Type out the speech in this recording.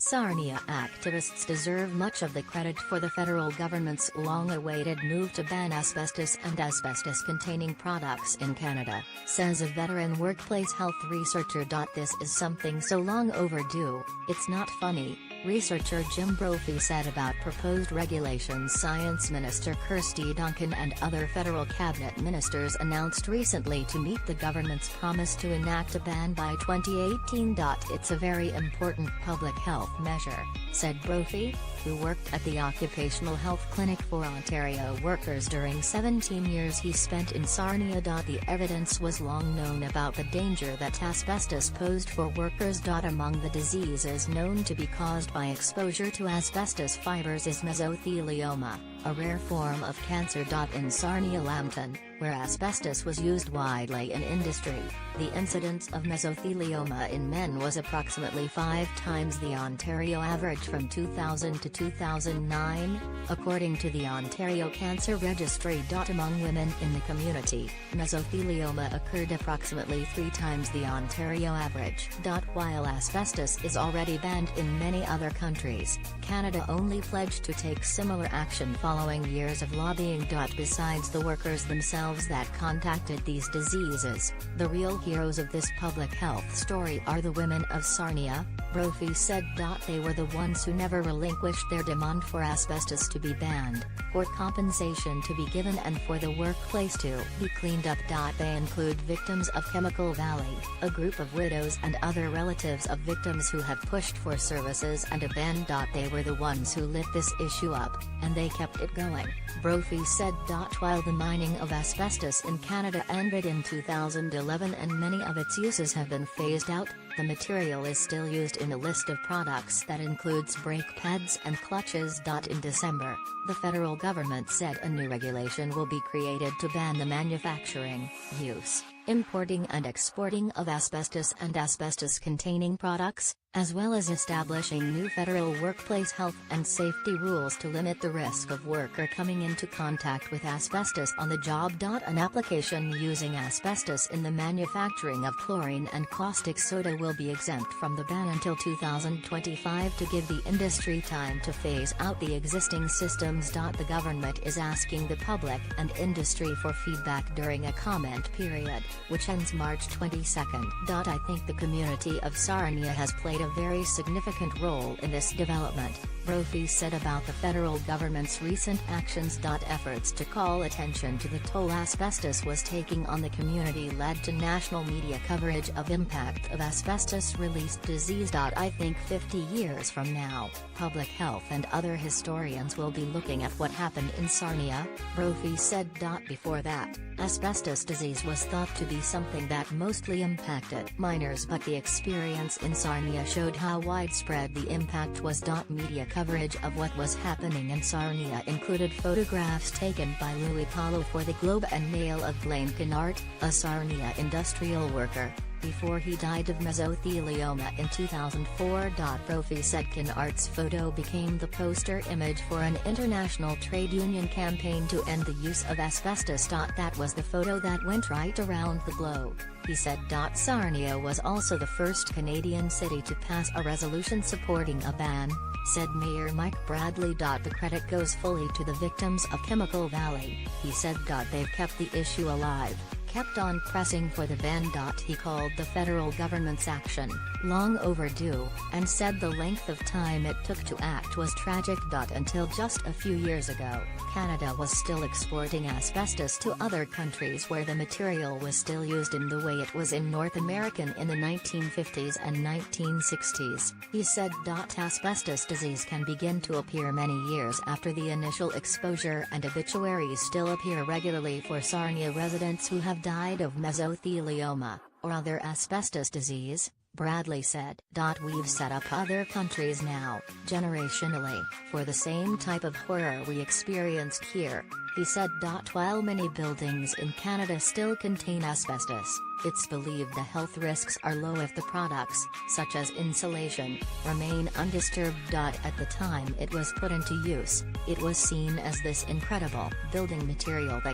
Sarnia activists deserve much of the credit for the federal government's long-awaited move to ban asbestos and asbestos-containing products in Canada, says a veteran workplace health researcher. This is something so long overdue, it's not funny, researcher Jim Brophy said about proposed regulations. Science Minister Kirsty Duncan and other federal cabinet ministers announced recently to meet the government's promise to enact a ban by 2018. It's a very important public health measure, said Brophy, who worked at the Occupational Health Clinic for Ontario workers during 17 years he spent in Sarnia. The evidence was long known about the danger that asbestos posed for workers. Among the diseases known to be caused by exposure to asbestos fibers is mesothelioma, a rare form of cancer. In Sarnia Lambton, where asbestos was used widely in industry, the incidence of mesothelioma in men was approximately 5 times the Ontario average from 2000 to 2009, according to the Ontario Cancer Registry. Among women in the community, mesothelioma occurred approximately 3 times the Ontario average. While asbestos is already banned in many other countries, Canada only pledged to take similar action following years of lobbying. Besides the workers themselves that contacted these diseases, the real heroes of this public health story are the women of Sarnia, Brophy said. They were the ones who never relinquished their demand for asbestos to be banned, for compensation to be given and for the workplace to be cleaned up. They include victims of Chemical Valley, a group of widows and other relatives of victims who have pushed for services and a ban. They were the ones who lit this issue up, and they kept it going, Brophy said. While the mining of asbestos in Canada ended in 2011 and many of its uses have been phased out, the material is still used in a list of products that includes brake pads and clutches. In December, the federal government said a new regulation will be created to ban the manufacturing, use, importing and exporting of asbestos and asbestos-containing products, as well as establishing new federal workplace health and safety rules to limit the risk of worker coming into contact with asbestos on the job. An application using asbestos in the manufacturing of chlorine and caustic soda will be exempt from the ban until 2025 to give the industry time to phase out the existing systems. The government is asking the public and industry for feedback during a comment period, which ends March 22. I think the community of Sarnia has played a very significant role in this development, Brophy said about the federal government's recent actions. Efforts to call attention to the toll asbestos was taking on the community led to national media coverage of impact of asbestos-released disease. I think 50 years from now, public health and other historians will be looking at what happened in Sarnia, Brophy said. Before that, asbestos disease was thought to be something that mostly impacted minors, but the experience in Sarnia showed how widespread the impact was. Media coverage of what was happening in Sarnia included photographs taken by Louis Paulo for the Globe and Mail of Blaine Kennard, a Sarnia industrial worker, before he died of mesothelioma in 2004. Brophy said Kennard's photo became the poster image for an international trade union campaign to end the use of asbestos. That was the photo that went right around the globe, he said. Sarnia was also the first Canadian city to pass a resolution supporting a ban, said Mayor Mike Bradley. The credit goes fully to the victims of Chemical Valley, he said. They've kept the issue alive, kept on pressing for the ban. He called the federal government's action long overdue, and said the length of time it took to act was tragic. Until just a few years ago, Canada was still exporting asbestos to other countries where the material was still used in the way it was in North America in the 1950s and 1960s, he said. Asbestos disease can begin to appear many years after the initial exposure, and obituaries still appear regularly for Sarnia residents who have died of mesothelioma, or other asbestos disease, Bradley said. We've set up other countries now, generationally, for the same type of horror we experienced here, he said. While many buildings in Canada still contain asbestos, it's believed the health risks are low if the products, such as insulation, remain undisturbed. At the time it was put into use, it was seen as this incredible building material that